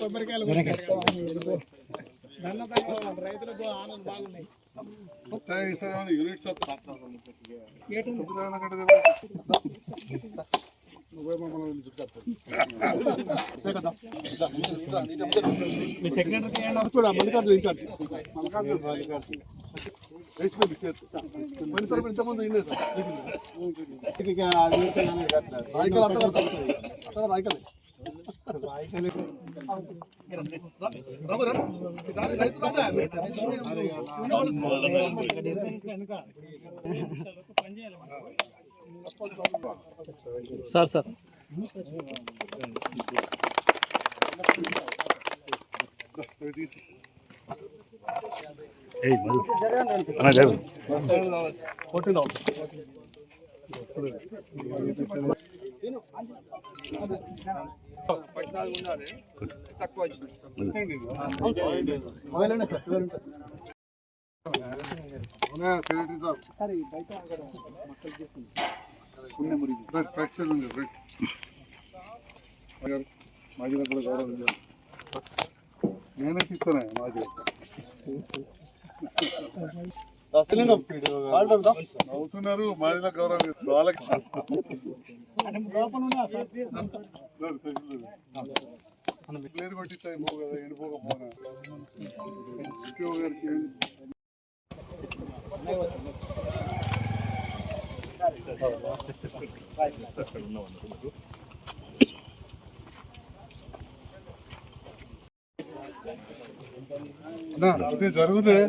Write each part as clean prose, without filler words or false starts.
కొబ్బరికాయలు రైతులకు ఆనందం బాగున్నాయి. సార్ సార్ మాజీ కూడా గౌరవం నేనే తీస్తాను మాజీ అవుతున్నారు మాదిలో గౌరవం వాళ్ళకి ప్లేట్ కొట్టిస్తాయి కదా ఎండిపోకపోనా గారికి జరుగుతుంది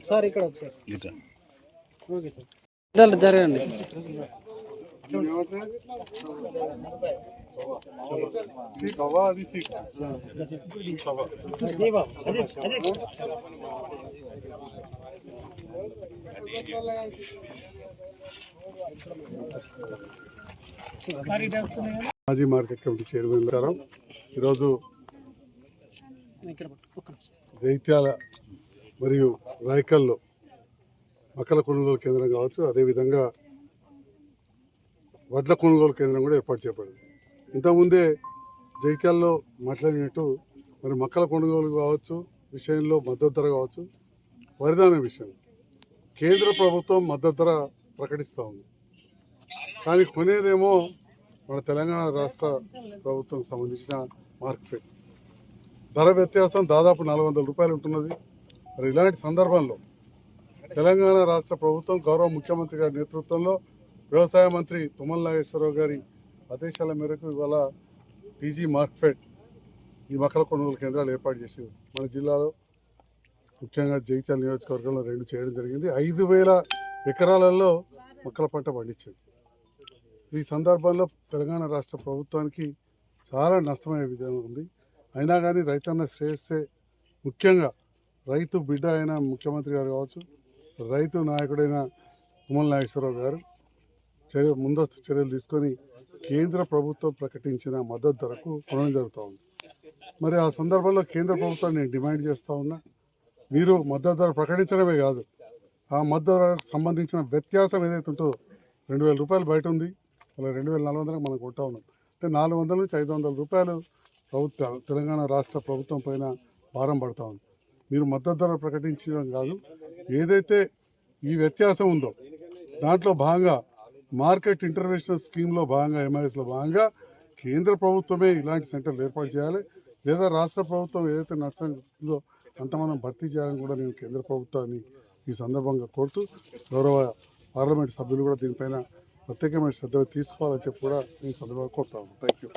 సార్ ఇక్కడ ఒకసారి ఓకే సార్ జరగండి. మాజీ మార్కెట్ కమిటీ చైర్మన్ గారు ఈరోజు జైత్యాల మరియు రాయకల్లో మొక్కల కొనుగోలు కేంద్రం కావచ్చు, అదేవిధంగా వడ్ల కొనుగోలు కేంద్రం కూడా ఏర్పాటు చేయబడింది. ఇంతకుముందే జైత్యాల్లో మాట్లాడినట్టు మరి మొక్కల కొనుగోలు కావచ్చు విషయంలో మద్దతు ధర కావచ్చు, వరిధాన్యం విషయం కేంద్ర ప్రభుత్వం మద్దతు ధర ప్రకటిస్తూ ఉంది. కానీ కొనేదేమో మన తెలంగాణ రాష్ట్ర ప్రభుత్వం సంబంధించిన మార్కెట్ ధర వ్యత్యాసం దాదాపు 400 రూపాయలు ఉంటున్నది. మరి ఇలాంటి సందర్భంలో తెలంగాణ రాష్ట్ర ప్రభుత్వం గౌరవ ముఖ్యమంత్రి గారి నేతృత్వంలో వ్యవసాయ మంత్రి తుమ్మల నాగేశ్వరరావు గారి ఆదేశాల మేరకు ఇవాళ టీజీ మార్కెట్ ఈ మొక్కల కొనుగోలు కేంద్రాలు ఏర్పాటు చేసింది. మన జిల్లాలో ముఖ్యంగా జగిత్యాల నియోజకవర్గంలో 2 చేయడం జరిగింది. 5,000 ఎకరాలలో మొక్కల పంట పండించింది. ఈ సందర్భంలో తెలంగాణ రాష్ట్ర ప్రభుత్వానికి చాలా నష్టమయ్యే విధంగా ఉంది. అయినా కానీ రైతన్న శ్రేయస్సే ముఖ్యంగా రైతు బిడ్డ అయిన ముఖ్యమంత్రి గారు కావచ్చు, రైతు నాయకుడైన తుమ్మల నాగేశ్వరరావు గారు ముందస్తు చర్యలు తీసుకొని కేంద్ర ప్రభుత్వం ప్రకటించిన మద్దతు ధరకు కొనడం జరుగుతూ ఉంది. మరి ఆ సందర్భంలో కేంద్ర ప్రభుత్వాన్ని నేను డిమాండ్ చేస్తూ ఉన్నా, మీరు మద్దతు ధర ప్రకటించడమే కాదు, ఆ మద్దతు ధరకు సంబంధించిన వ్యత్యాసం ఏదైతే ఉంటుందో 2,000 రూపాయలు బయట ఉంది, అలా 2,400 మనం కొంటా ఉన్నాం. అంటే 400 నుంచి 500 రూపాయలు తెలంగాణ రాష్ట్ర ప్రభుత్వం పైన భారం పడతా ఉంది. మీరు మద్దతు ధర ప్రకటించడం కాదు, ఏదైతే ఈ వ్యత్యాసం ఉందో దాంట్లో భాగంగా మార్కెట్ ఇంటర్వెన్షన్ స్కీమ్లో భాగంగా ఎంఐఎస్లో భాగంగా కేంద్ర ప్రభుత్వమే ఇలాంటి సెంటర్లు ఏర్పాటు చేయాలి, లేదా రాష్ట్ర ప్రభుత్వం ఏదైతే నష్టం ఉందో అంత మనం భర్తీ చేయాలని కూడా నేను కేంద్ర ప్రభుత్వాన్ని ఈ సందర్భంగా కోరుతూ గౌరవ పార్లమెంట్ సభ్యులు కూడా దీనిపైన ప్రత్యేకమైన శ్రద్ధ తీసుకోవాలని చెప్పి కూడా ఈ సందర్భంగా కోరుతా ఉన్నాను. Thank you.